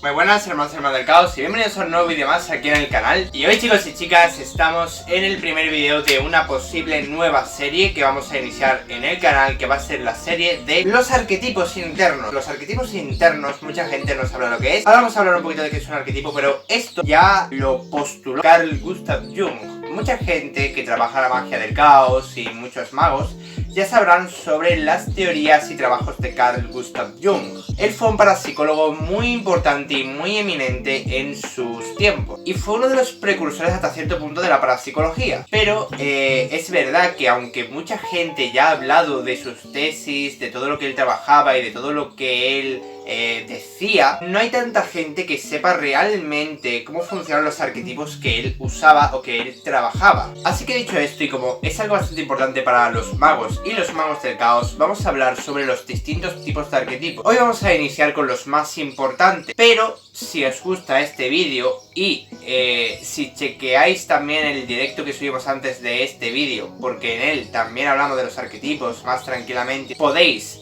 Muy buenas hermanos y hermanas del caos y bienvenidos a un nuevo vídeo más aquí en el canal. Y hoy, chicos y chicas, estamos en el primer vídeo de una posible nueva serie que vamos a iniciar en el canal, que va a ser la serie de los arquetipos internos. Los arquetipos internos, mucha gente no sabe lo que es. Ahora vamos a hablar un poquito de qué es un arquetipo, pero esto ya lo postuló Carl Gustav Jung. Mucha gente que trabaja la magia del caos y muchos magos ya sabrán sobre las teorías y trabajos de Carl Gustav Jung. Él fue un parapsicólogo muy importante y muy eminente en sus tiempos, y fue uno de los precursores hasta cierto punto de la parapsicología. Pero es verdad que aunque mucha gente ya ha hablado de sus tesis, de todo lo que él trabajaba y de todo lo que él decía, no hay tanta gente que sepa realmente cómo funcionan los arquetipos que él usaba o que él trabajaba. Así que dicho esto, y como es algo bastante importante para los magos y los magos del caos, vamos a hablar sobre los distintos tipos de arquetipos. Hoy vamos a iniciar con los más importantes, pero si os gusta este vídeo y si chequeáis también el directo que subimos antes de este vídeo, porque en él también hablamos de los arquetipos más tranquilamente, podéis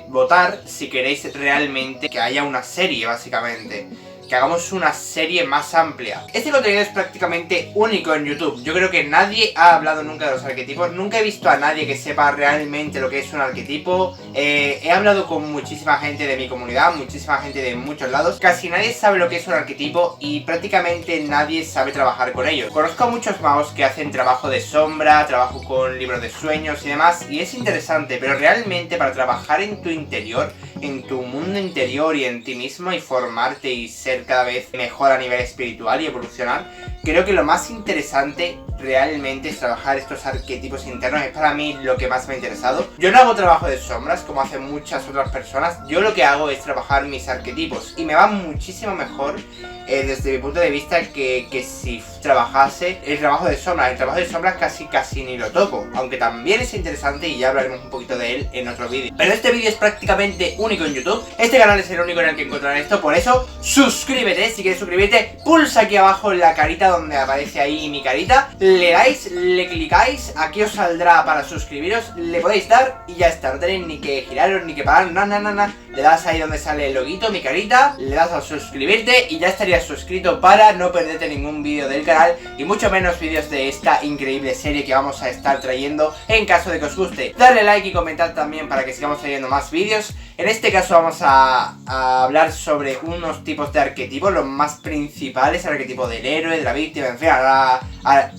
votar si queréis realmente que haya una serie, básicamente. Que hagamos una serie más amplia. Este contenido es prácticamente único en YouTube. Yo creo que nadie ha hablado nunca de los arquetipos. Nunca he visto a nadie que sepa realmente lo que es un arquetipo. He hablado con muchísima gente de mi comunidad, muchísima gente de muchos lados. Casi nadie sabe lo que es un arquetipo y prácticamente nadie sabe trabajar con ellos. Conozco a muchos magos que hacen trabajo de sombra, trabajo con libros de sueños y demás, y es interesante, pero realmente para trabajar en tu interior, en tu mundo interior y en ti mismo, y formarte y ser cada vez mejor a nivel espiritual y evolucionar, creo que lo más interesante realmente es trabajar estos arquetipos internos. Es para mí lo que más me ha interesado. Yo no hago trabajo de sombras como hacen muchas otras personas. Yo lo que hago es trabajar mis arquetipos y me va muchísimo mejor desde mi punto de vista que si trabajase el trabajo de sombras. El trabajo de sombras casi ni lo toco, aunque también es interesante y ya hablaremos un poquito de él en otro vídeo. Pero este vídeo es prácticamente único en YouTube. Este canal es el único en el que encontrarán esto, por eso suscríbete. Si quieres suscribirte, pulsa aquí abajo la carita donde aparece ahí mi carita, le dais, le clicáis, aquí os saldrá para suscribiros, le podéis dar y ya está. No tenéis ni que giraros ni que parar, nada. Le das ahí donde sale el loguito, mi carita, le das a suscribirte y ya estarías suscrito para no perderte ningún vídeo del canal, y mucho menos vídeos de esta increíble serie que vamos a estar trayendo en caso de que os guste. Darle like y comentar también para que sigamos trayendo más vídeos. En este caso vamos a hablar sobre unos tipos de arquetipos, los más principales: el arquetipo del héroe, de la víctima, en fin, ahora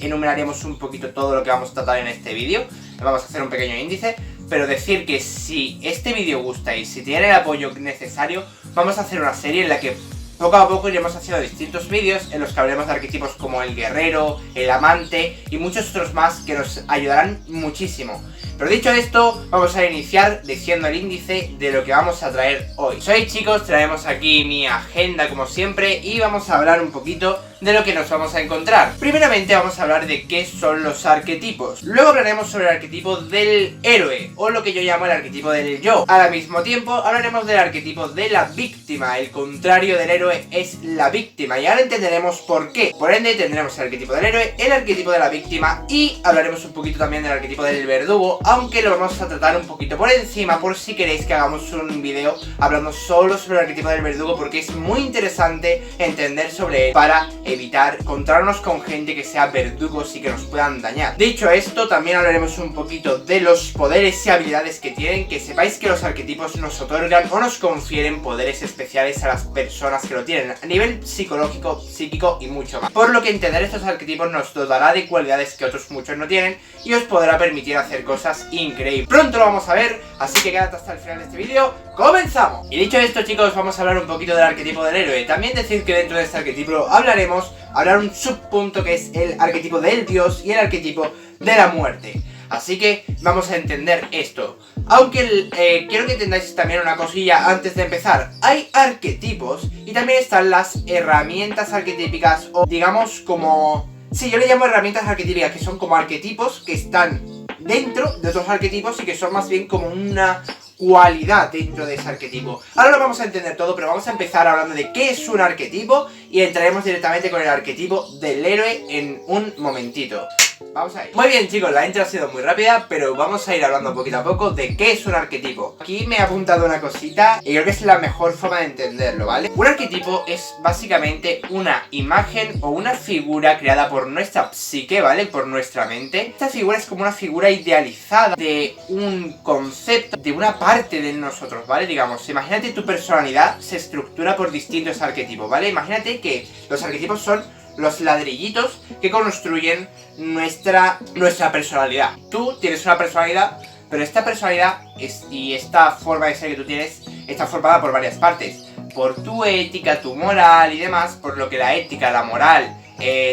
enumeraremos un poquito todo lo que vamos a tratar en este vídeo. Vamos a hacer un pequeño índice, pero decir que si este vídeo gusta y si tiene el apoyo necesario, vamos a hacer una serie en la que poco a poco iremos haciendo distintos vídeos en los que hablaremos de arquetipos como el guerrero, el amante y muchos otros más que nos ayudarán muchísimo. Pero dicho esto, vamos a iniciar diciendo el índice de lo que vamos a traer hoy. Hoy, chicos, traemos aquí mi agenda como siempre y vamos a hablar un poquito de lo que nos vamos a encontrar. Primeramente vamos a hablar de qué son los arquetipos. Luego hablaremos sobre el arquetipo del héroe, o lo que yo llamo el arquetipo del yo. Al mismo tiempo hablaremos del arquetipo de la víctima. El contrario del héroe es la víctima, y ahora entenderemos por qué. Por ende tendremos el arquetipo del héroe, el arquetipo de la víctima, y hablaremos un poquito también del arquetipo del verdugo, aunque lo vamos a tratar un poquito por encima, por si queréis que hagamos un video hablando solo sobre el arquetipo del verdugo, porque es muy interesante entender sobre él para evitar encontrarnos con gente que sea verdugos y que nos puedan dañar. Dicho esto, también hablaremos un poquito de los poderes y habilidades que tienen, que sepáis que los arquetipos nos otorgan o nos confieren poderes especiales a las personas que lo tienen, a nivel psicológico, psíquico y mucho más. Por lo que entender estos arquetipos nos dotará de cualidades que otros muchos no tienen y os podrá permitir hacer cosas increíbles. Pronto lo vamos a ver, así que quédate hasta el final de este vídeo. ¡Comenzamos! Y dicho esto, chicos, vamos a hablar un poquito del arquetipo del héroe. También decir que dentro de este arquetipo hablar un subpunto que es el arquetipo del dios y el arquetipo de la muerte. Así que vamos a entender esto. Aunque quiero que entendáis también una cosilla antes de empezar. Hay arquetipos y también están las herramientas arquetípicas, o digamos como... Sí, yo le llamo herramientas arquetípicas, que son como arquetipos que están dentro de otros arquetipos y que son más bien como una cualidad dentro de ese arquetipo. Ahora lo vamos a entender todo, pero vamos a empezar hablando de qué es un arquetipo y entraremos directamente con el arquetipo del héroe en un momentito. Vamos a ir. Muy bien, chicos, la intro ha sido muy rápida, pero vamos a ir hablando poquito a poco de qué es un arquetipo. Aquí me he apuntado una cosita y creo que es la mejor forma de entenderlo, ¿vale? Un arquetipo es básicamente una imagen o una figura creada por nuestra psique, ¿vale? Por nuestra mente. Esta figura es como una figura idealizada de un concepto, de una parte de nosotros, ¿vale? Digamos, imagínate tu personalidad se estructura por distintos arquetipos, ¿vale? Imagínate que los arquetipos son los ladrillitos que construyen nuestra personalidad. Tú tienes una personalidad, pero esta personalidad y esta forma de ser que tú tienes está formada por varias partes. Por tu ética, tu moral y demás, por lo que la ética, la moral,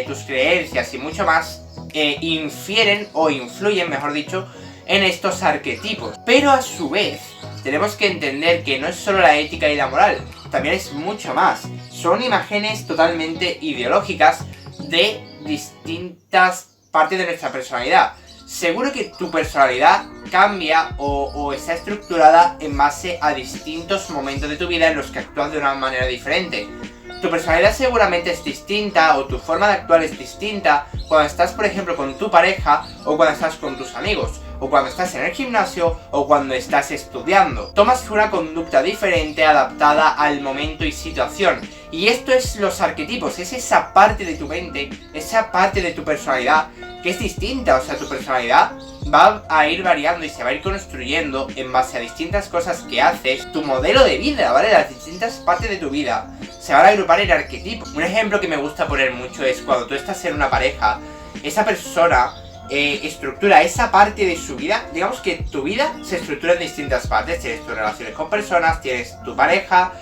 tus creencias y mucho más infieren o influyen, mejor dicho, en estos arquetipos. Pero a su vez, tenemos que entender que no es solo la ética y la moral, también es mucho más. Son imágenes totalmente ideológicas de distintas partes de nuestra personalidad. Seguro que tu personalidad cambia o está estructurada en base a distintos momentos de tu vida en los que actúas de una manera diferente. Tu personalidad seguramente es distinta o tu forma de actuar es distinta cuando estás, por ejemplo, con tu pareja o cuando estás con tus amigos, o cuando estás en el gimnasio o cuando estás estudiando. Tomas una conducta diferente adaptada al momento y situación. Y esto es los arquetipos, es esa parte de tu mente, esa parte de tu personalidad que es distinta. O sea, tu personalidad va a ir variando y se va a ir construyendo en base a distintas cosas que haces. Tu modelo de vida, ¿vale? Las distintas partes de tu vida se van a agrupar en arquetipos. Un ejemplo que me gusta poner mucho es cuando tú estás en una pareja, esa persona estructura esa parte de su vida. Digamos que tu vida se estructura en distintas partes. Tienes tus relaciones con personas, tienes tu pareja,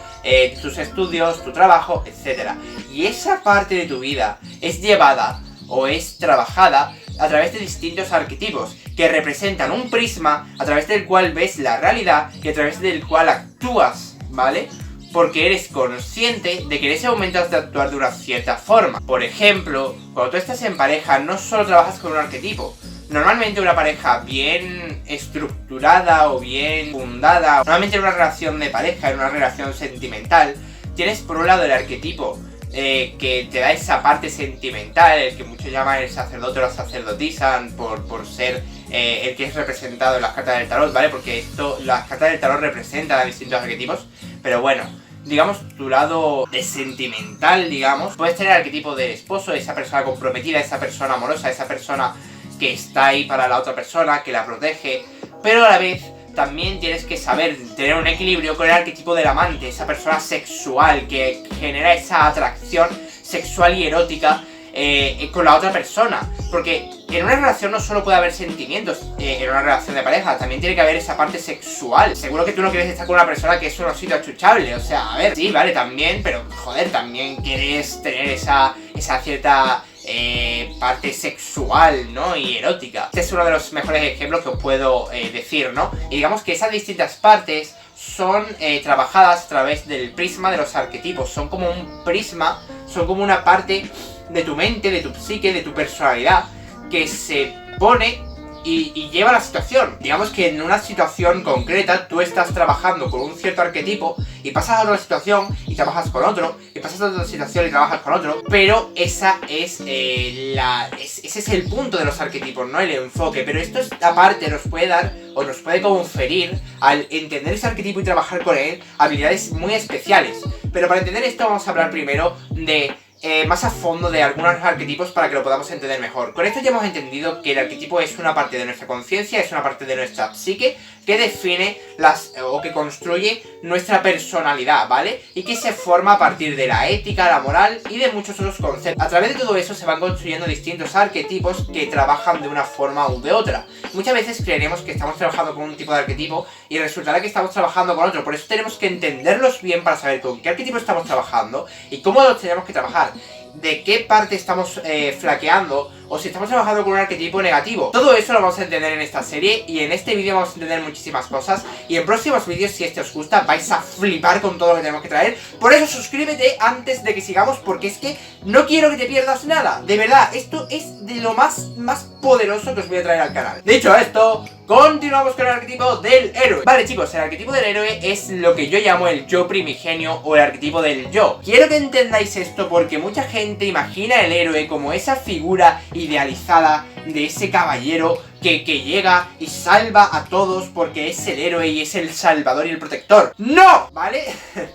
tus estudios, tu trabajo, etc. Y esa parte de tu vida es llevada o es trabajada a través de distintos arquetipos que representan un prisma a través del cual ves la realidad y a través del cual actúas, ¿vale? Porque eres consciente de que en ese momento has de actuar de una cierta forma. Por ejemplo, cuando tú estás en pareja no solo trabajas con un arquetipo. Normalmente una pareja bien estructurada o bien fundada, normalmente en una relación de pareja, en una relación sentimental, tienes por un lado el arquetipo que te da esa parte sentimental, el que muchos llaman el sacerdote o la sacerdotisa por ser el que es representado en las cartas del tarot, ¿vale? Porque las cartas del tarot representan a distintos arquetipos, pero bueno, digamos, tu lado de sentimental, digamos, puedes tener el arquetipo del esposo, esa persona comprometida, esa persona amorosa, esa persona que está ahí para la otra persona, que la protege, pero a la vez también tienes que saber tener un equilibrio con el arquetipo del amante, esa persona sexual que genera esa atracción sexual y erótica con la otra persona. Porque en una relación no solo puede haber sentimientos, en una relación de pareja también tiene que haber esa parte sexual. Seguro que tú no quieres estar con una persona que es un osito achuchable, o sea, a ver, sí, vale, también, pero joder, también quieres tener esa cierta parte sexual, ¿no? Y erótica. Este es uno de los mejores ejemplos que os puedo decir, ¿no? Y digamos que esas distintas partes son trabajadas a través del prisma de los arquetipos. Son como un prisma, son como una parte de tu mente, de tu psique, de tu personalidad que se pone y lleva a la situación. Digamos que en una situación concreta tú estás trabajando con un cierto arquetipo y pasas a otra situación y trabajas con otro, y pasas a otra situación y trabajas con otro, pero ese es el punto de los arquetipos, no el enfoque. Pero esto aparte nos puede dar o nos puede conferir, al entender ese arquetipo y trabajar con él, habilidades muy especiales. Pero para entender esto vamos a hablar primero de más a fondo de algunos arquetipos para que lo podamos entender mejor. Con esto ya hemos entendido que el arquetipo es una parte de nuestra conciencia, es una parte de nuestra psique que define o que construye nuestra personalidad, ¿vale? Y que se forma a partir de la ética, la moral y de muchos otros conceptos. A través de todo eso se van construyendo distintos arquetipos que trabajan de una forma u de otra. Muchas veces creeremos que estamos trabajando con un tipo de arquetipo y resultará que estamos trabajando con otro. Por eso tenemos que entenderlos bien para saber con qué arquetipo estamos trabajando y cómo los tenemos que trabajar. De qué parte estamos flaqueando o si estamos trabajando con un arquetipo negativo. Todo eso lo vamos a entender en esta serie y en este vídeo vamos a entender muchísimas cosas y en próximos vídeos, si este os gusta, vais a flipar con todo lo que tenemos que traer. Por eso suscríbete antes de que sigamos, porque es que no quiero que te pierdas nada. De verdad, esto es de lo más poderoso que os voy a traer al canal. Dicho esto, continuamos con el arquetipo del héroe. Vale, chicos, el arquetipo del héroe es lo que yo llamo el yo primigenio o el arquetipo del yo. Quiero que entendáis esto porque mucha gente imagina el héroe como esa figura idealizada de ese caballero que llega y salva a todos porque es el héroe y es el salvador y el protector. ¡No! ¿Vale?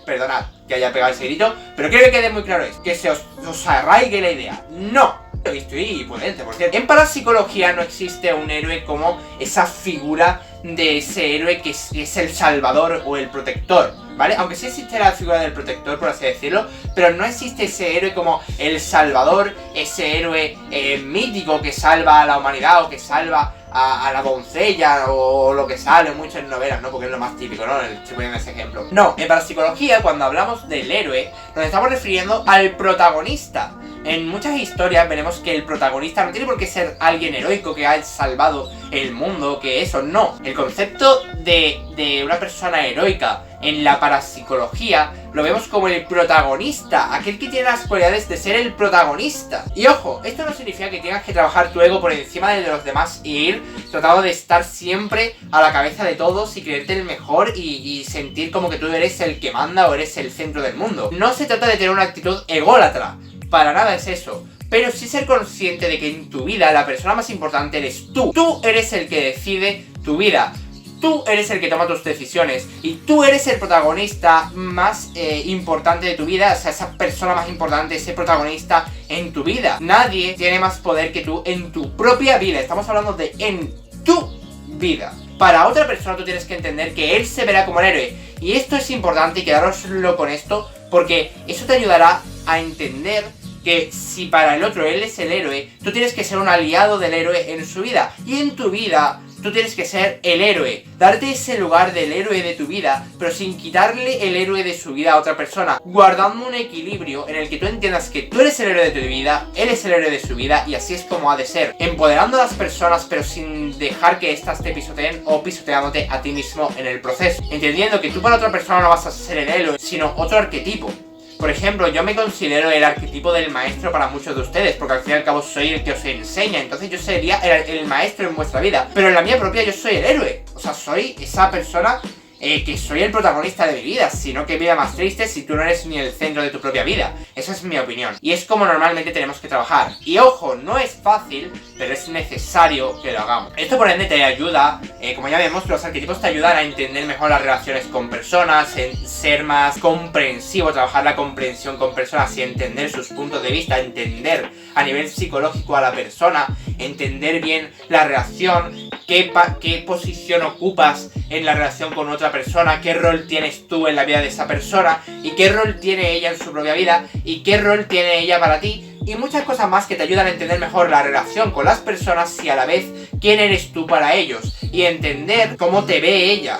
Perdonad que haya pegado ese grito, pero quiero que quede muy claro esto, que se os arraigue la idea. ¡No! Estoy potente, por cierto. En parapsicología no existe un héroe como esa figura de ese héroe que es el salvador o el protector, ¿vale? Aunque sí existe la figura del protector, por así decirlo, pero no existe ese héroe como el salvador, ese héroe mítico que salva a la humanidad o que salva a la doncella o lo que sale mucho en novelas, ¿no? Porque es lo más típico, ¿no? Estoy poniendo ese ejemplo. No, en parapsicología, cuando hablamos del héroe, nos estamos refiriendo al protagonista. En muchas historias veremos que el protagonista no tiene por qué ser alguien heroico que ha salvado el mundo, que eso, no. El concepto de una persona heroica en la parapsicología lo vemos como el protagonista, aquel que tiene las cualidades de ser el protagonista. Y ojo, esto no significa que tengas que trabajar tu ego por encima de los demás y ir tratando de estar siempre a la cabeza de todos y creerte el mejor y sentir como que tú eres el que manda o eres el centro del mundo. No se trata de tener una actitud ególatra. Para nada es eso, pero sí ser consciente de que en tu vida la persona más importante eres tú. Tú eres el que decide tu vida, tú eres el que toma tus decisiones y tú eres el protagonista más importante de tu vida, o sea, esa persona más importante, ese protagonista en tu vida. Nadie tiene más poder que tú en tu propia vida, estamos hablando de en tu vida. Para otra persona tú tienes que entender que él se verá como el héroe, y esto es importante y quedároslo con esto, porque eso te ayudará a entender que si para el otro él es el héroe, tú tienes que ser un aliado del héroe en su vida. Y en tu vida, tú tienes que ser el héroe. Darte ese lugar del héroe de tu vida, pero sin quitarle el héroe de su vida a otra persona. Guardando un equilibrio en el que tú entiendas que tú eres el héroe de tu vida, él es el héroe de su vida, y así es como ha de ser. Empoderando a las personas, pero sin dejar que éstas te pisoteen o pisoteándote a ti mismo en el proceso. Entendiendo que tú para otra persona no vas a ser el héroe, sino otro arquetipo. Por ejemplo, yo me considero el arquetipo del maestro para muchos de ustedes, porque al fin y al cabo soy el que os enseña, entonces yo sería el maestro en vuestra vida. Pero en la mía propia yo soy el héroe, o sea, soy esa persona que soy el protagonista de mi vida, sino que vida más triste si tú no eres ni el centro de tu propia vida. Esa es mi opinión, y es como normalmente tenemos que trabajar. Y ojo, no es fácil, pero es necesario que lo hagamos. Esto por ende te ayuda, como ya vemos, los arquetipos te ayudan a entender mejor las relaciones con personas, en ser más comprensivo, trabajar la comprensión con personas y entender sus puntos de vista, entender a nivel psicológico a la persona, entender bien la relación, qué posición ocupas en la relación con otra persona, qué rol tienes tú en la vida de esa persona y qué rol tiene ella en su propia vida y qué rol tiene ella para ti, y muchas cosas más que te ayudan a entender mejor la relación con las personas y a la vez quién eres tú para ellos y entender cómo te ve ella,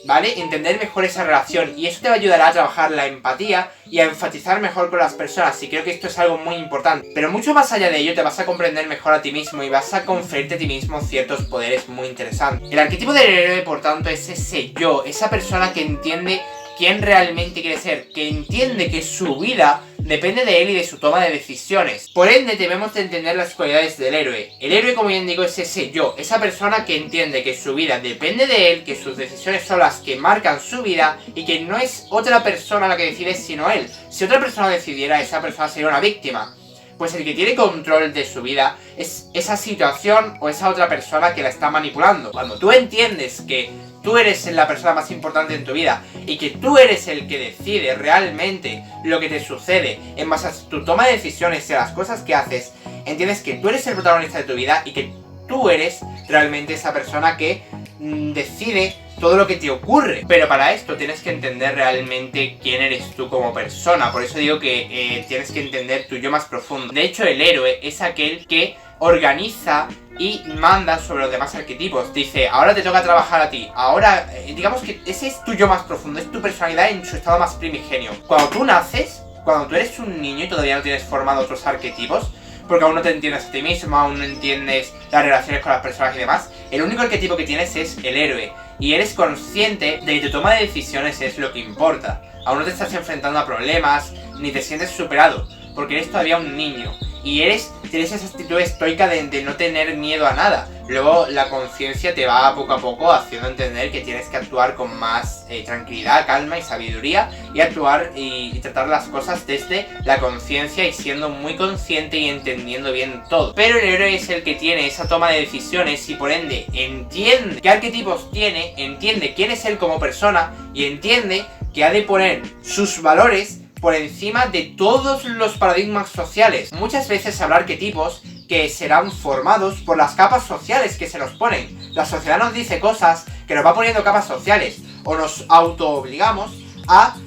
¿vale? Entender mejor esa relación, y eso te ayudará a trabajar la empatía y a enfatizar mejor con las personas, y creo que esto es algo muy importante. Pero mucho más allá de ello, te vas a comprender mejor a ti mismo y vas a conferirte a ti mismo ciertos poderes muy interesantes. El arquetipo del héroe, por tanto, es ese yo, esa persona que entiende quién realmente quiere ser, que entiende que su vida depende de él y de su toma de decisiones. Por ende, debemos de entender las cualidades del héroe. El héroe, como bien digo, es ese yo, esa persona que entiende que su vida depende de él, que sus decisiones son las que marcan su vida y que no es otra persona la que decide sino él. Si otra persona decidiera, esa persona sería una víctima. Pues el que tiene control de su vida es esa situación o esa otra persona que la está manipulando. Cuando tú entiendes que tú eres la persona más importante en tu vida y que tú eres el que decide realmente lo que te sucede en base a tu toma de decisiones y a las cosas que haces, entiendes que tú eres el protagonista de tu vida y que tú eres realmente esa persona que decide todo lo que te ocurre. Pero para esto tienes que entender realmente quién eres tú como persona. Por eso digo que tienes que entender tu yo más profundo. De hecho, el héroe es aquel que organiza y manda sobre los demás arquetipos. Dice, ahora te toca trabajar a ti. Ahora, digamos que ese es tu yo más profundo, es tu personalidad en su estado más primigenio. Cuando tú naces, cuando tú eres un niño y todavía no tienes formado otros arquetipos, porque aún no te entiendes a ti mismo, aún no entiendes las relaciones con las personas y demás, el único arquetipo que tienes es el héroe. Y eres consciente de que tu toma de decisiones es lo que importa. Aún no te estás enfrentando a problemas, ni te sientes superado, porque eres todavía un niño. y tienes esa actitud estoica de no tener miedo a nada. Luego la conciencia te va poco a poco haciendo entender que tienes que actuar con más tranquilidad, calma y sabiduría, y actuar y tratar las cosas desde la conciencia y siendo muy consciente y entendiendo bien todo. Pero el héroe es el que tiene esa toma de decisiones y por ende entiende qué arquetipos tiene, entiende quién es él como persona y entiende que ha de poner sus valores por encima de todos los paradigmas sociales. Muchas veces habrá arquetipos que serán formados por las capas sociales que se nos ponen. La sociedad nos dice cosas que nos va poniendo capas sociales, o nos auto-obligamos a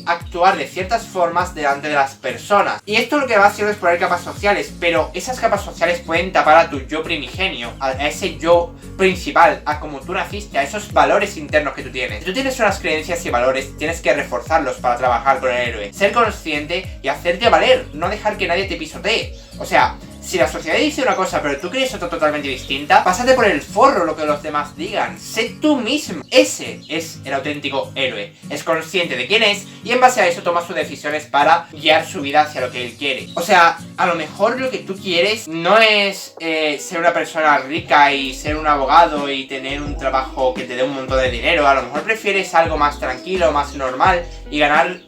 actuar de ciertas formas delante de las personas. Y esto lo que va haciendo es poner capas sociales, pero esas capas sociales pueden tapar a tu yo primigenio, a ese yo principal, a como tú naciste, a esos valores internos que tú tienes. Si tú tienes unas creencias y valores, tienes que reforzarlos para trabajar con el héroe. Ser consciente y hacerte valer, no dejar que nadie te pisotee. O sea, si la sociedad dice una cosa pero tú crees otra totalmente distinta, pásate por el forro lo que los demás digan. Sé tú mismo. Ese es el auténtico héroe. Es consciente de quién es y en base a eso toma sus decisiones para guiar su vida hacia lo que él quiere. O sea, a lo mejor lo que tú quieres no es ser una persona rica y ser un abogado y tener un trabajo que te dé un montón de dinero. A lo mejor prefieres algo más tranquilo, más normal y ganar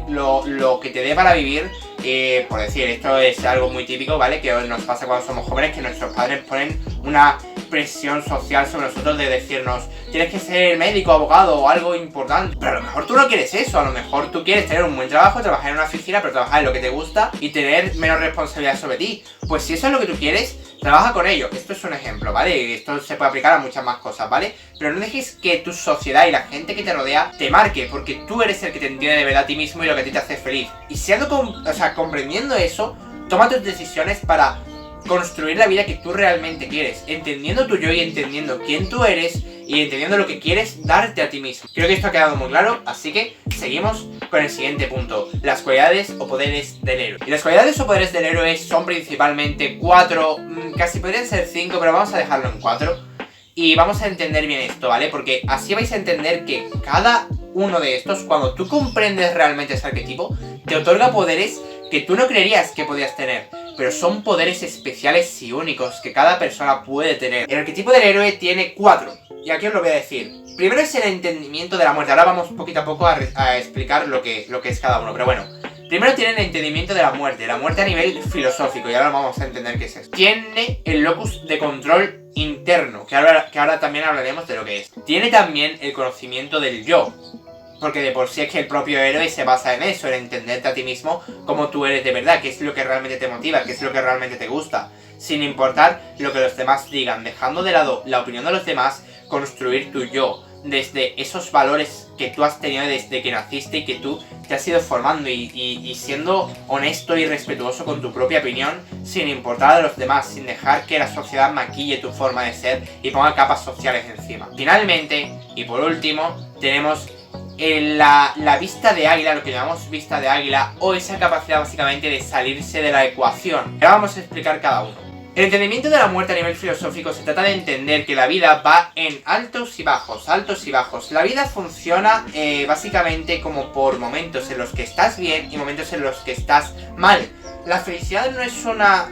lo que te dé para vivir. Por decir, esto es algo muy típico, ¿vale? Que nos pasa cuando somos jóvenes, que nuestros padres ponen una presión social sobre nosotros de decirnos tienes que ser médico, abogado o algo importante. Pero a lo mejor tú no quieres eso, a lo mejor tú quieres tener un buen trabajo, trabajar en una oficina, pero trabajar en lo que te gusta y tener menos responsabilidad sobre ti. Pues si eso es lo que tú quieres, trabaja con ello. Esto es un ejemplo, ¿vale? Esto se puede aplicar a muchas más cosas, ¿vale? Pero no dejes que tu sociedad y la gente que te rodea te marque, porque tú eres el que te entiende de verdad a ti mismo y lo que a ti te hace feliz. Y comprendiendo eso, toma tus decisiones para construir la vida que tú realmente quieres, entendiendo tu yo y entendiendo quién tú eres y entendiendo lo que quieres darte a ti mismo. Creo que esto ha quedado muy claro, así que seguimos con el siguiente punto: las cualidades o poderes del héroe. Y las cualidades o poderes del héroe son principalmente 4, casi podrían ser 5, pero vamos a dejarlo en 4. Y vamos a entender bien esto, ¿vale? Porque así vais a entender que cada uno de estos, cuando tú comprendes realmente ese arquetipo, te otorga poderes que tú no creerías que podías tener, pero son poderes especiales y únicos que cada persona puede tener. El arquetipo del héroe tiene 4, y aquí os lo voy a decir. Primero es el entendimiento de la muerte. Ahora vamos poquito a poco a explicar lo que es cada uno, pero bueno. Primero tiene el entendimiento de la muerte a nivel filosófico, y ahora vamos a entender qué es eso. Tiene el locus de control interno, que ahora también hablaremos de lo que es. Tiene también el conocimiento del yo, porque de por sí es que el propio héroe se basa en eso, en entenderte a ti mismo como tú eres de verdad, qué es lo que realmente te motiva, qué es lo que realmente te gusta, sin importar lo que los demás digan, dejando de lado la opinión de los demás, construir tu yo, desde esos valores que tú has tenido desde que naciste y que tú te has ido formando y siendo honesto y respetuoso con tu propia opinión, sin importar a los demás, sin dejar que la sociedad maquille tu forma de ser y ponga capas sociales encima. Finalmente, y por último, tenemos la vista de águila, lo que llamamos vista de águila, o esa capacidad básicamente de salirse de la ecuación. Ahora vamos a explicar cada uno. El entendimiento de la muerte a nivel filosófico se trata de entender que la vida va en altos y bajos, altos y bajos. La vida funciona básicamente como por momentos en los que estás bien y momentos en los que estás mal. La felicidad no es la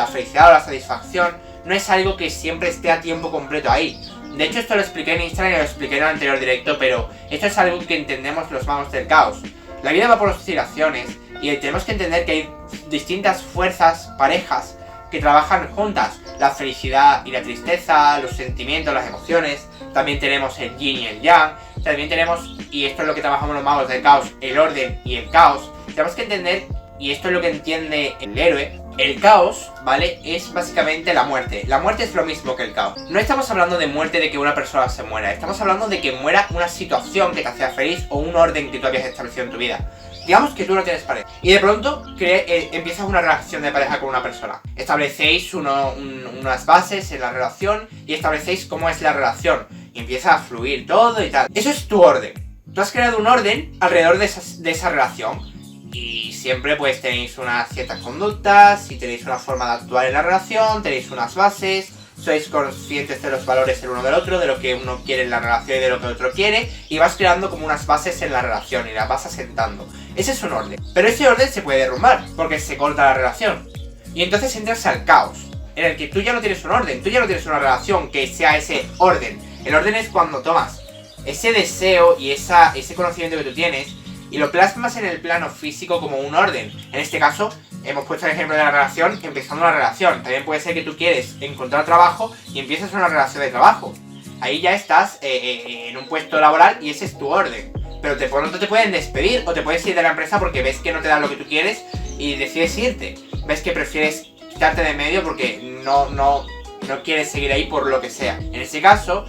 felicidad o la satisfacción no es algo que siempre esté a tiempo completo ahí. De hecho, esto lo expliqué en Instagram y lo expliqué en el anterior directo, pero esto es algo que entendemos los magos del caos. La vida va por oscilaciones y tenemos que entender que hay distintas fuerzas, parejas, que trabajan juntas. La felicidad y la tristeza, los sentimientos, las emociones. También tenemos el yin y el yang. También tenemos, y esto es lo que trabajamos los magos del caos, el orden y el caos. Tenemos que entender, y esto es lo que entiende el héroe, el caos, ¿vale? Es básicamente la muerte. La muerte es lo mismo que el caos. No estamos hablando de muerte de que una persona se muera. Estamos hablando de que muera una situación que te hacía feliz o un orden que tú habías establecido en tu vida. Digamos que tú no tienes pareja y de pronto empiezas una relación de pareja con una persona. Establecéis unas bases en la relación y establecéis cómo es la relación. Y empieza a fluir todo y tal. Eso es tu orden. Tú has creado un orden alrededor de esa relación. Y siempre tenéis unas ciertas conductas y tenéis una forma de actuar en la relación, tenéis unas bases, sois conscientes de los valores el uno del otro, de lo que uno quiere en la relación y de lo que el otro quiere, y vas creando como unas bases en la relación y las vas asentando. Ese es un orden. Pero ese orden se puede derrumbar, porque se corta la relación. Y entonces entras al caos, en el que tú ya no tienes un orden, tú ya no tienes una relación que sea ese orden. El orden es cuando tomas ese deseo y ese conocimiento que tú tienes y lo plasmas en el plano físico como un orden. En este caso, hemos puesto el ejemplo de la relación, empezando una relación. También puede ser que tú quieres encontrar trabajo y empiezas una relación de trabajo. Ahí ya estás en un puesto laboral y ese es tu orden. Pero de pronto te pueden despedir o te puedes ir de la empresa porque ves que no te dan lo que tú quieres y decides irte. Ves que prefieres quitarte de medio porque no quieres seguir ahí por lo que sea. En ese caso,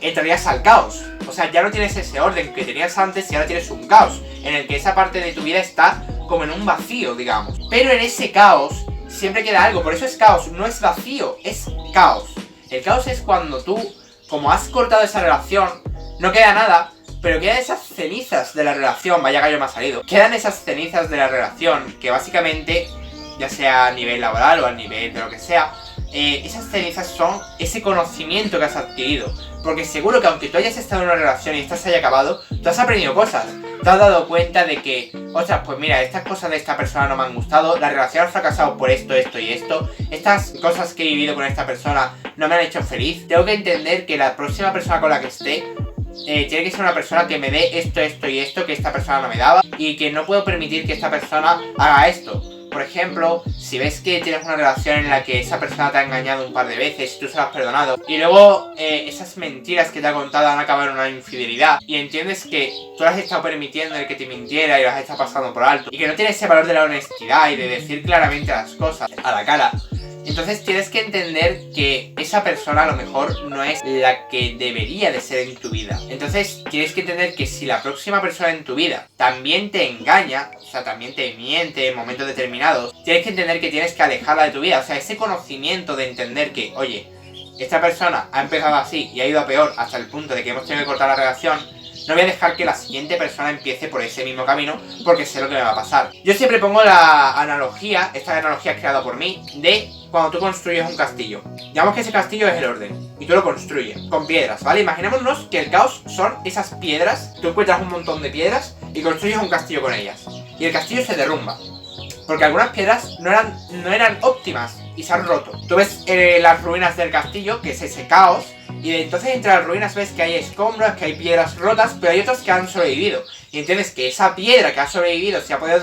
entrarías al caos. O sea, ya no tienes ese orden que tenías antes y ahora tienes un caos, en el que esa parte de tu vida está como en un vacío, digamos. Pero en ese caos siempre queda algo, por eso es caos, no es vacío, es caos. El caos es cuando tú, como has cortado esa relación, no queda nada, pero quedan esas cenizas de la relación, vaya gallo me ha salido. Quedan esas cenizas de la relación que básicamente, ya sea a nivel laboral o a nivel de lo que sea, esas cenizas son ese conocimiento que has adquirido. Porque seguro que aunque tú hayas estado en una relación y esta se haya acabado, tú has aprendido cosas. Te has dado cuenta de que, ostras, pues mira, estas cosas de esta persona no me han gustado, la relación ha fracasado por esto, esto y esto, estas cosas que he vivido con esta persona no me han hecho feliz. Tengo que entender que la próxima persona con la que esté tiene que ser una persona que me dé esto, esto y esto que esta persona no me daba, y que no puedo permitir que esta persona haga esto. Por ejemplo, si ves que tienes una relación en la que esa persona te ha engañado un par de veces y tú se lo has perdonado, y luego esas mentiras que te ha contado han acabado en una infidelidad, y entiendes que tú le has estado permitiendo el que te mintiera y lo has estado pasando por alto, y que no tienes ese valor de la honestidad y de decir claramente las cosas a la cara, entonces tienes que entender que esa persona a lo mejor no es la que debería de ser en tu vida. Entonces tienes que entender que si la próxima persona en tu vida también te engaña, o sea, también te miente en momentos determinados, tienes que entender que tienes que alejarla de tu vida. O sea, ese conocimiento de entender que, oye, esta persona ha empezado así y ha ido a peor hasta el punto de que hemos tenido que cortar la relación, no voy a dejar que la siguiente persona empiece por ese mismo camino porque sé lo que me va a pasar. Yo siempre pongo la analogía, esta analogía es creada por mí, de cuando tú construyes un castillo. Digamos que ese castillo es el orden y tú lo construyes con piedras, ¿vale? Imaginémonos que el caos son esas piedras, tú encuentras un montón de piedras y construyes un castillo con ellas. Y el castillo se derrumba porque algunas piedras no eran óptimas y se han roto. Tú ves las ruinas del castillo, que es ese caos, y entonces entre las ruinas ves que hay escombros, que hay piedras rotas, pero hay otras que han sobrevivido. Y entiendes que esa piedra que ha sobrevivido, si ha podido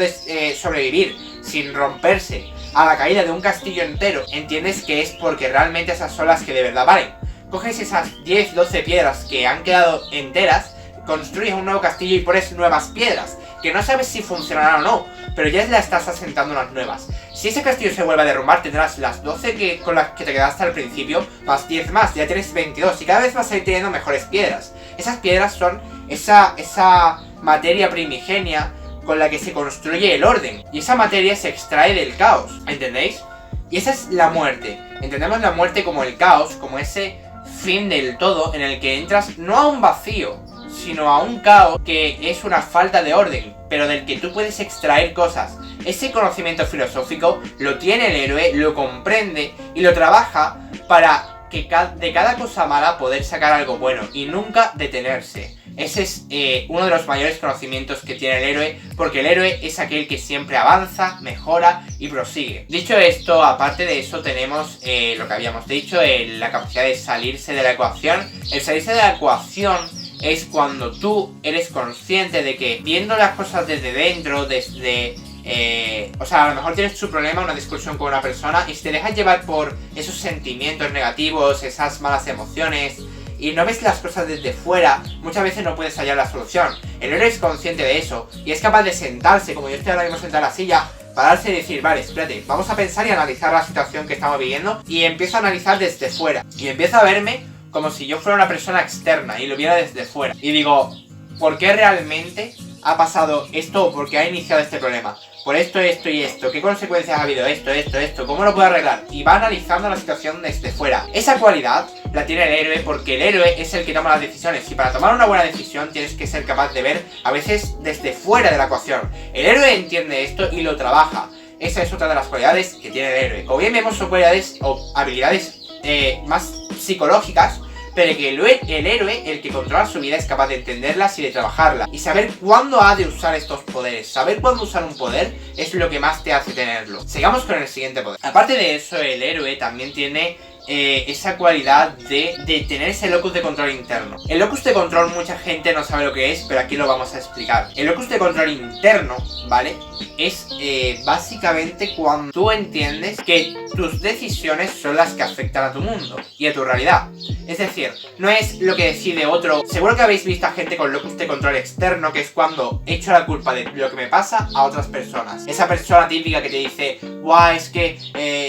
sobrevivir sin romperse a la caída de un castillo entero, entiendes que es porque realmente esas son las que de verdad valen. Coges esas 10, 12 piedras que han quedado enteras, construyes un nuevo castillo y pones nuevas piedras, que no sabes si funcionarán o no, pero ya le estás asentando unas nuevas. Si ese castillo se vuelve a derrumbar, tendrás las 12 con las que te quedaste al principio, más 10 más, ya tienes 22, y cada vez vas a ir teniendo mejores piedras. Esas piedras son esa materia primigenia con la que se construye el orden, y esa materia se extrae del caos, ¿entendéis? Y esa es la muerte. Entendemos la muerte como el caos, como ese fin del todo en el que entras no a un vacío, sino a un caos que es una falta de orden, pero del que tú puedes extraer cosas. Ese conocimiento filosófico lo tiene el héroe, lo comprende y lo trabaja para que de cada cosa mala poder sacar algo bueno y nunca detenerse. Ese es uno de los mayores conocimientos que tiene el héroe, porque el héroe es aquel que siempre avanza, mejora y prosigue. Dicho esto, aparte de eso tenemos lo que habíamos dicho, la capacidad de salirse de la ecuación. El salirse de la ecuación es cuando tú eres consciente de que viendo las cosas desde dentro, o sea, a lo mejor tienes tu problema, una discusión con una persona, y si te dejas llevar por esos sentimientos negativos, esas malas emociones, y no ves las cosas desde fuera, muchas veces no puedes hallar la solución. El héroe es consciente de eso, y es capaz de sentarse, como yo estoy ahora mismo sentado en la silla, pararse y decir, vale, espérate, vamos a pensar y analizar la situación que estamos viviendo, y empiezo a analizar desde fuera, y empiezo a verme como si yo fuera una persona externa y lo viera desde fuera. Y digo, ¿por qué realmente ha pasado esto o por qué ha iniciado este problema? Por esto, esto y esto. ¿Qué consecuencias ha habido? Esto. ¿Cómo lo puedo arreglar? Y va analizando la situación desde fuera. Esa cualidad la tiene el héroe porque el héroe es el que toma las decisiones. Y para tomar una buena decisión tienes que ser capaz de ver a veces desde fuera de la ecuación. El héroe entiende esto y lo trabaja. Esa es otra de las cualidades que tiene el héroe. O bien vemos son cualidades o habilidades más psicológicas, pero que el héroe, el que controla su vida, es capaz de entenderlas y de trabajarlas. Y saber cuándo ha de usar estos poderes. Saber cuándo usar un poder es lo que más te hace tenerlo. Sigamos con el siguiente poder. Aparte de eso, el héroe también tiene esa cualidad de tener ese locus de control interno. El locus de control mucha gente no sabe lo que es, pero aquí lo vamos a explicar. El locus de control interno, ¿vale? Es básicamente cuando tú entiendes que tus decisiones son las que afectan a tu mundo y a tu realidad. Es decir, no es lo que decide otro. Seguro que habéis visto a gente con locus de control externo, que es cuando echo la culpa de lo que me pasa a otras personas. Esa persona típica que te dice, guau, es que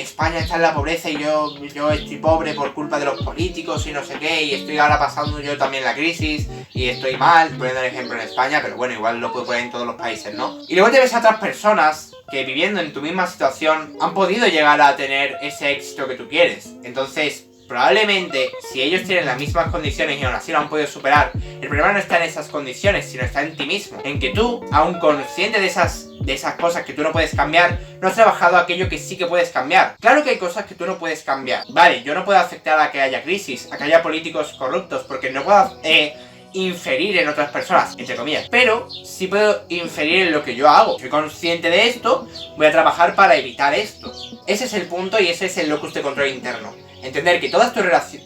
España está en la pobreza y yo estoy pobre por culpa de los políticos y no sé qué, y estoy ahora pasando yo también la crisis y estoy mal, poniendo el ejemplo en España, pero bueno, igual lo puedo poner en todos los países, ¿no? Y luego te ves a otras personas que viviendo en tu misma situación han podido llegar a tener ese éxito que tú quieres. Entonces, probablemente, si ellos tienen las mismas condiciones y aún así lo han podido superar, el problema no está en esas condiciones, sino está en ti mismo. En que tú, aún consciente de esas cosas que tú no puedes cambiar, no has trabajado aquello que sí que puedes cambiar. Claro que hay cosas que tú no puedes cambiar. Vale, yo no puedo afectar a que haya crisis, a que haya políticos corruptos, porque no puedo inferir en otras personas, entre comillas, pero sí puedo inferir en lo que yo hago. Soy consciente de esto, voy a trabajar para evitar esto. Ese es el punto y ese es el locus de control interno. Entender que todas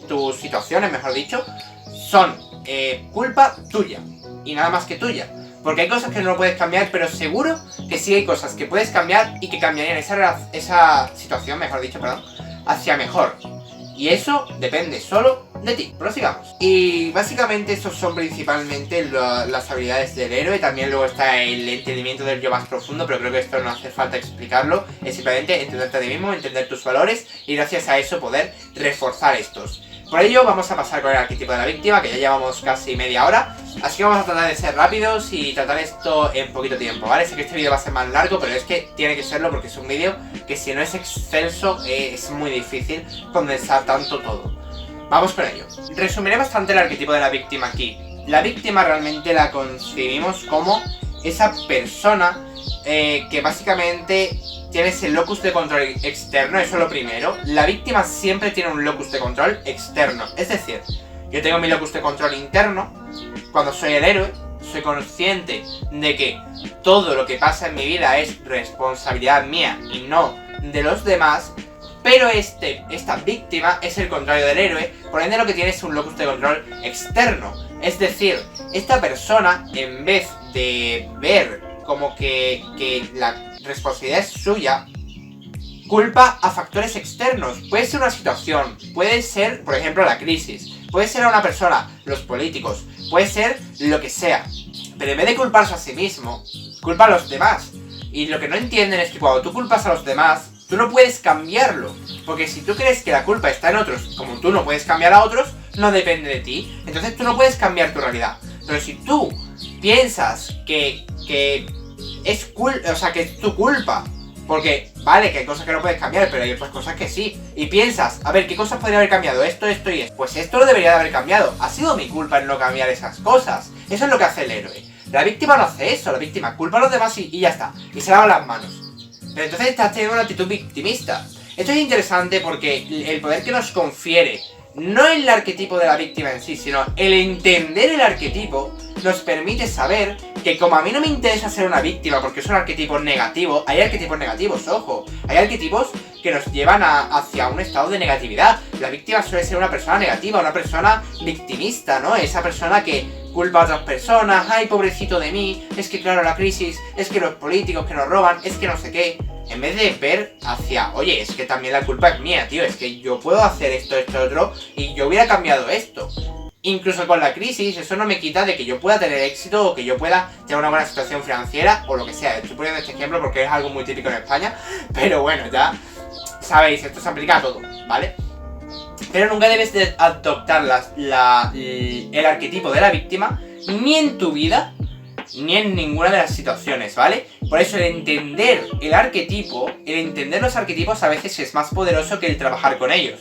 tus situaciones, mejor dicho, son culpa tuya y nada más que tuya. Porque hay cosas que no puedes cambiar, pero seguro que sí hay cosas que puedes cambiar y que cambiarían esa situación, mejor dicho, perdón, hacia mejor. Y eso depende solo de ti. Prosigamos. Y básicamente estos son principalmente las habilidades del héroe. También luego está el entendimiento del yo más profundo, pero creo que esto no hace falta explicarlo. Es simplemente entenderte a ti mismo, entender tus valores y gracias a eso poder reforzar estos. Por ello vamos a pasar con el arquetipo de la víctima, que ya llevamos casi media hora. Así que vamos a tratar de ser rápidos y tratar esto en poquito tiempo, ¿vale? Sé que este vídeo va a ser más largo, pero es que tiene que serlo porque es un vídeo que si no es excelso es muy difícil condensar tanto todo. Vamos con ello. Resumiré bastante el arquetipo de la víctima aquí. La víctima realmente la concebimos como esa persona que básicamente tiene ese locus de control externo, eso es lo primero. La víctima siempre tiene un locus de control externo, es decir, yo tengo mi locus de control interno. Cuando soy el héroe, soy consciente de que todo lo que pasa en mi vida es responsabilidad mía y no de los demás. Pero esta víctima es el contrario del héroe, por ende lo que tiene es un locus de control externo. Es decir, esta persona, en vez de ver como que la responsabilidad es suya, culpa a factores externos. Puede ser una situación, puede ser, por ejemplo, la crisis, puede ser a una persona, los políticos, puede ser lo que sea. Pero en vez de culparse a sí mismo, culpa a los demás. Y lo que no entienden es que cuando tú culpas a los demás, tú no puedes cambiarlo. Porque si tú crees que la culpa está en otros, como tú no puedes cambiar a otros, no depende de ti. Entonces tú no puedes cambiar tu realidad. Pero si tú piensas que es tu culpa, porque vale que hay cosas que no puedes cambiar, pero hay otras cosas que sí, y piensas, a ver, ¿qué cosas podría haber cambiado? Esto y esto. Pues esto lo debería de haber cambiado. Ha sido mi culpa en no cambiar esas cosas. Eso es lo que hace el héroe. La víctima no hace eso. La víctima culpa a los demás y ya está. Y se lava las manos. Pero entonces estás teniendo una actitud victimista. Esto es interesante porque el poder que nos confiere, no el arquetipo de la víctima en sí, sino el entender el arquetipo, nos permite saber que como a mí no me interesa ser una víctima porque es un arquetipo negativo, hay arquetipos negativos, ojo, hay arquetipos que nos llevan hacia un estado de negatividad. La víctima suele ser una persona negativa, una persona victimista, ¿no? Esa persona que culpa a otras personas, ay, pobrecito de mí, es que claro, la crisis, es que los políticos que nos roban, es que no sé qué. En vez de ver hacia, oye, es que también la culpa es mía, tío, es que yo puedo hacer esto, otro, y yo hubiera cambiado esto. Incluso con la crisis, eso no me quita de que yo pueda tener éxito o que yo pueda tener una buena situación financiera o lo que sea. Estoy poniendo este ejemplo porque es algo muy típico en España, pero bueno, ya sabéis, esto se aplica a todo, ¿vale? Pero nunca debes de adoptar el arquetipo de la víctima ni en tu vida ni en ninguna de las situaciones, ¿vale? Por eso el entender el arquetipo, el entender los arquetipos a veces es más poderoso que el trabajar con ellos.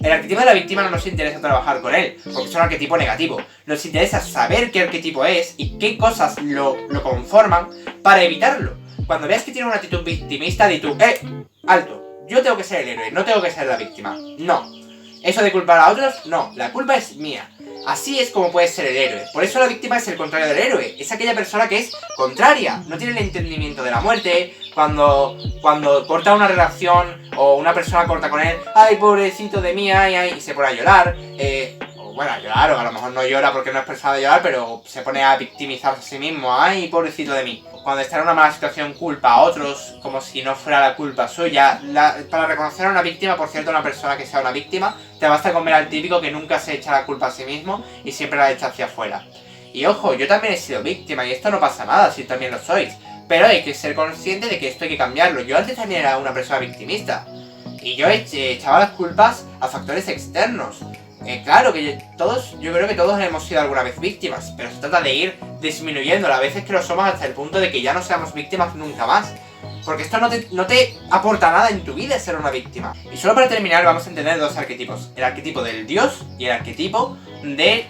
El arquetipo de la víctima no nos interesa trabajar con él, porque es un arquetipo negativo. Nos interesa saber qué arquetipo es y qué cosas lo conforman para evitarlo. Cuando veas que tiene una actitud victimista, di tú, alto, yo tengo que ser el héroe, no tengo que ser la víctima. No. Eso de culpar a otros, no, la culpa es mía. Así es como puede ser el héroe. Por eso la víctima es el contrario del héroe. Es aquella persona que es contraria. No tiene el entendimiento de la muerte. Cuando corta una relación o una persona corta con él, ay, pobrecito de mí, ay, ay, y se pone a llorar. O bueno, a llorar, o a lo mejor no llora porque no es persona de llorar, pero se pone a victimizarse a sí mismo. Ay, pobrecito de mí. Cuando está en una mala situación culpa a otros, como si no fuera la culpa suya. Para reconocer a una víctima, por cierto, una persona que sea una víctima, te basta con ver al típico que nunca se echa la culpa a sí mismo y siempre la echa hacia afuera. Y ojo, yo también he sido víctima y esto no pasa nada si también lo sois. Pero hay que ser consciente de que esto hay que cambiarlo. Yo antes también era una persona victimista. Y yo echaba las culpas a factores externos. Claro que yo creo que todos hemos sido alguna vez víctimas, pero se trata de ir disminuyendo a veces que lo somos hasta el punto de que ya no seamos víctimas nunca más. Porque esto no te aporta nada en tu vida ser una víctima. Y solo para terminar vamos a entender dos arquetipos. El arquetipo del dios y el arquetipo del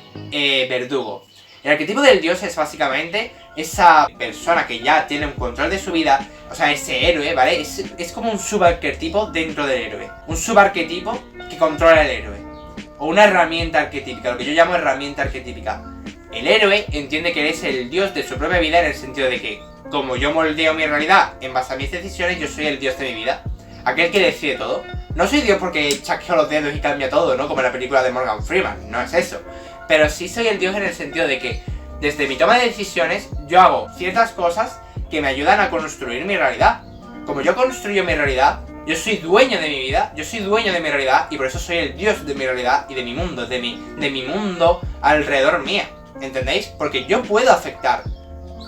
verdugo. El arquetipo del dios es básicamente esa persona que ya tiene un control de su vida, o sea, ese héroe, ¿vale? Es como un subarquetipo dentro del héroe. Un subarquetipo que controla el héroe. O una herramienta arquetípica, lo que yo llamo herramienta arquetípica. El héroe entiende que es el dios de su propia vida en el sentido de que, como yo moldeo mi realidad en base a mis decisiones, yo soy el dios de mi vida. Aquel que decide todo. No soy dios porque chasqueo los dedos y cambia todo, ¿no? Como en la película de Morgan Freeman, no es eso. Pero sí soy el dios en el sentido de que, desde mi toma de decisiones, yo hago ciertas cosas que me ayudan a construir mi realidad. Como yo construyo mi realidad, yo soy dueño de mi vida, yo soy dueño de mi realidad y por eso soy el dios de mi realidad y de mi mundo, de mi mundo alrededor mía. ¿Entendéis? Porque yo puedo afectar.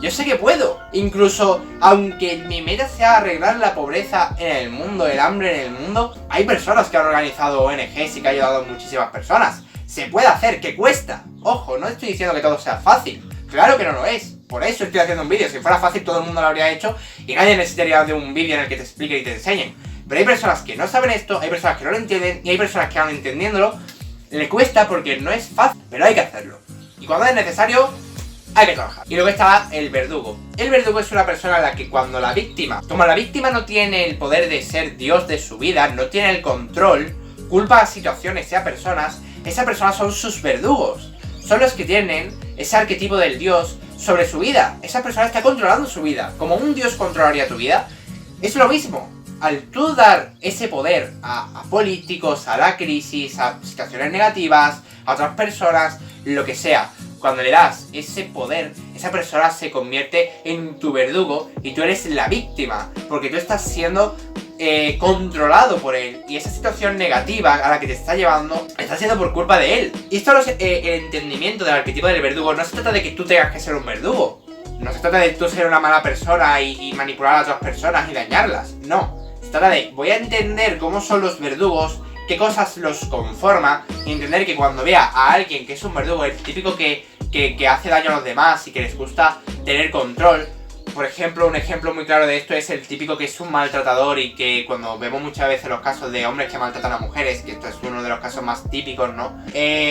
Yo sé que puedo. Incluso, aunque mi meta sea arreglar la pobreza en el mundo, el hambre en el mundo, hay personas que han organizado ONGs y que han ayudado a muchísimas personas. Se puede hacer, que cuesta. Ojo, no estoy diciendo que todo sea fácil. Claro que no lo es. Por eso estoy haciendo un vídeo. Si fuera fácil todo el mundo lo habría hecho y nadie necesitaría de un vídeo en el que te explique y te enseñen. Pero hay personas que no saben esto, hay personas que no lo entienden y hay personas que aún entendiéndolo le cuesta porque no es fácil, pero hay que hacerlo. Y cuando es necesario, hay que trabajar. Y luego está el verdugo. El verdugo es una persona a la que cuando la víctima, como la víctima no tiene el poder de ser dios de su vida, no tiene el control, culpa a situaciones y a personas, esas personas son sus verdugos. Son los que tienen ese arquetipo del dios sobre su vida. Esa persona está controlando su vida. Como un dios controlaría tu vida, es lo mismo. Al tú dar ese poder a políticos, a la crisis, a situaciones negativas, a otras personas, lo que sea, cuando le das ese poder, esa persona se convierte en tu verdugo y tú eres la víctima, porque tú estás siendo controlado por él y esa situación negativa a la que te está llevando está siendo por culpa de él. Y esto el entendimiento del arquetipo del verdugo no se trata de que tú tengas que ser un verdugo, no se trata de tú ser una mala persona y manipular a otras personas y dañarlas, no. Se trata de, voy a entender cómo son los verdugos, qué cosas los conforma, y entender que cuando vea a alguien que es un verdugo, el típico que hace daño a los demás y que les gusta tener control. Por ejemplo, un ejemplo muy claro de esto es el típico que es un maltratador y que cuando vemos muchas veces los casos de hombres que maltratan a mujeres, que esto es uno de los casos más típicos, ¿no?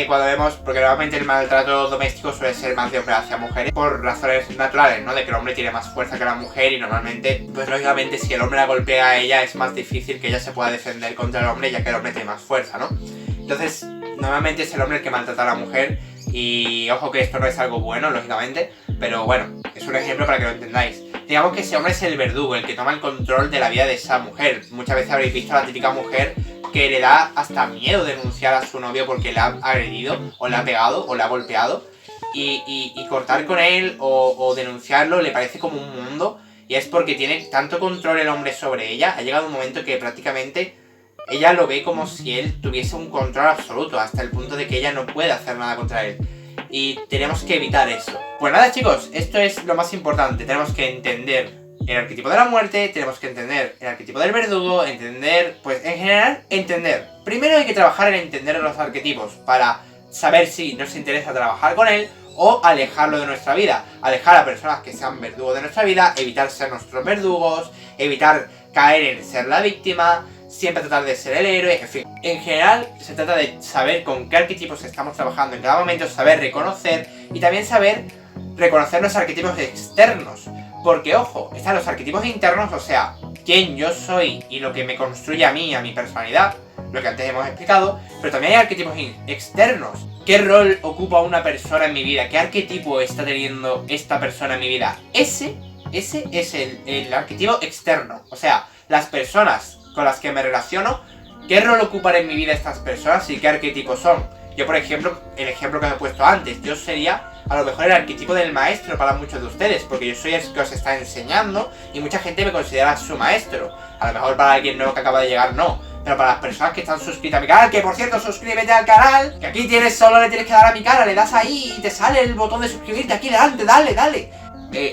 Cuando vemos, porque normalmente el maltrato doméstico suele ser más de hombre hacia mujeres por razones naturales, ¿no? De que el hombre tiene más fuerza que la mujer y normalmente, pues lógicamente si el hombre la golpea a ella es más difícil que ella se pueda defender contra el hombre ya que el hombre tiene más fuerza, ¿no? Entonces, normalmente es el hombre el que maltrata a la mujer y ojo que esto no es algo bueno, lógicamente, pero bueno, es un ejemplo para que lo entendáis. Digamos que ese hombre es el verdugo, el que toma el control de la vida de esa mujer. Muchas veces habréis visto a la típica mujer que le da hasta miedo denunciar a su novio porque le ha agredido, o le ha pegado, o le ha golpeado. Y cortar con él o denunciarlo le parece como un mundo. Y es porque tiene tanto control el hombre sobre ella. Ha llegado un momento que prácticamente ella lo ve como si él tuviese un control absoluto, hasta el punto de que ella no puede hacer nada contra él. Y tenemos que evitar eso. Pues nada chicos, esto es lo más importante. Tenemos que entender el arquetipo de la muerte, tenemos que entender el arquetipo del verdugo, entender, pues en general, entender. Primero hay que trabajar en entender los arquetipos para saber si nos interesa trabajar con él o alejarlo de nuestra vida. Alejar a personas que sean verdugos de nuestra vida, evitar ser nuestros verdugos, evitar caer en ser la víctima, siempre tratar de ser el héroe, en fin. En general, se trata de saber con qué arquetipos estamos trabajando en cada momento, saber reconocer y también saber reconocer los arquetipos externos. Porque, ojo, están los arquetipos internos, o sea, quién yo soy y lo que me construye a mí, a mi personalidad. lo que antes hemos explicado, pero también hay arquetipos externos. ¿Qué rol ocupa una persona en mi vida? ¿Qué arquetipo está teniendo esta persona en mi vida? Ese es el arquetipo externo. O sea, las personas con las que me relaciono, ¿qué rol ocupan en mi vida estas personas y qué arquetipos son? Yo, por ejemplo, el ejemplo que os he puesto antes, yo sería a lo mejor el arquetipo del maestro para muchos de ustedes, porque yo soy el que os está enseñando y mucha gente me considera su maestro. A lo mejor para alguien nuevo que acaba de llegar no, pero para las personas que están suscritas a mi canal, que por cierto, suscríbete al canal, que aquí solo le tienes que dar a mi cara, le das ahí y te sale el botón de suscribirte aquí delante, dale.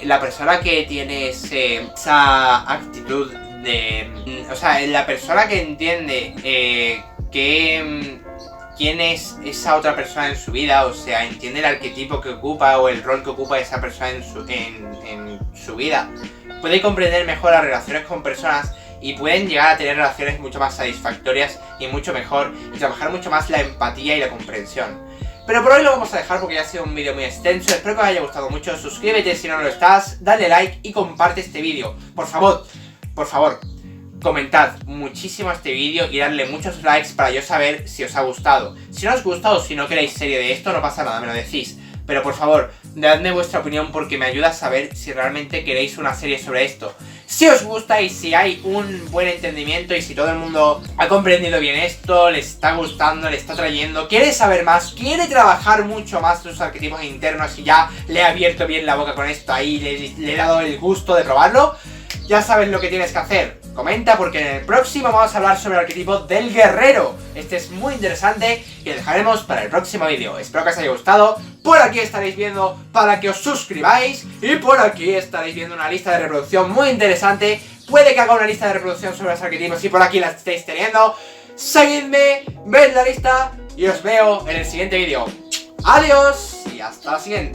La persona que tiene esa actitud de... O sea, la persona que entiende quién es esa otra persona en su vida, o sea, entiende el arquetipo que ocupa o el rol que ocupa esa persona en su vida, puede comprender mejor las relaciones con personas y pueden llegar a tener relaciones mucho más satisfactorias y mucho mejor, y trabajar mucho más la empatía y la comprensión. Pero por hoy lo vamos a dejar porque ya ha sido un vídeo muy extenso, espero que os haya gustado mucho, suscríbete si no lo estás, dale like y comparte este vídeo. Por favor, comentad muchísimo este vídeo y darle muchos likes para yo saber si os ha gustado. Si no os gusta o si no queréis serie de esto, no pasa nada, me lo decís. Pero por favor, dadme vuestra opinión porque me ayuda a saber si realmente queréis una serie sobre esto. Si os gusta y si hay un buen entendimiento y si todo el mundo ha comprendido bien esto, le está gustando, le está trayendo, quiere saber más, quiere trabajar mucho más sus arquetipos internos y ya le he abierto bien la boca con esto ahí, le he dado el gusto de probarlo, ya sabes lo que tienes que hacer. Comenta porque en el próximo vamos a hablar sobre el arquetipo del guerrero. Este es muy interesante y lo dejaremos para el próximo vídeo. Espero que os haya gustado. Por aquí estaréis viendo para que os suscribáis. Y por aquí estaréis viendo una lista de reproducción muy interesante. Puede que haga una lista de reproducción sobre los arquetipos y por aquí la estéis teniendo. Seguidme, ved la lista y os veo en el siguiente vídeo. Adiós y hasta la siguiente.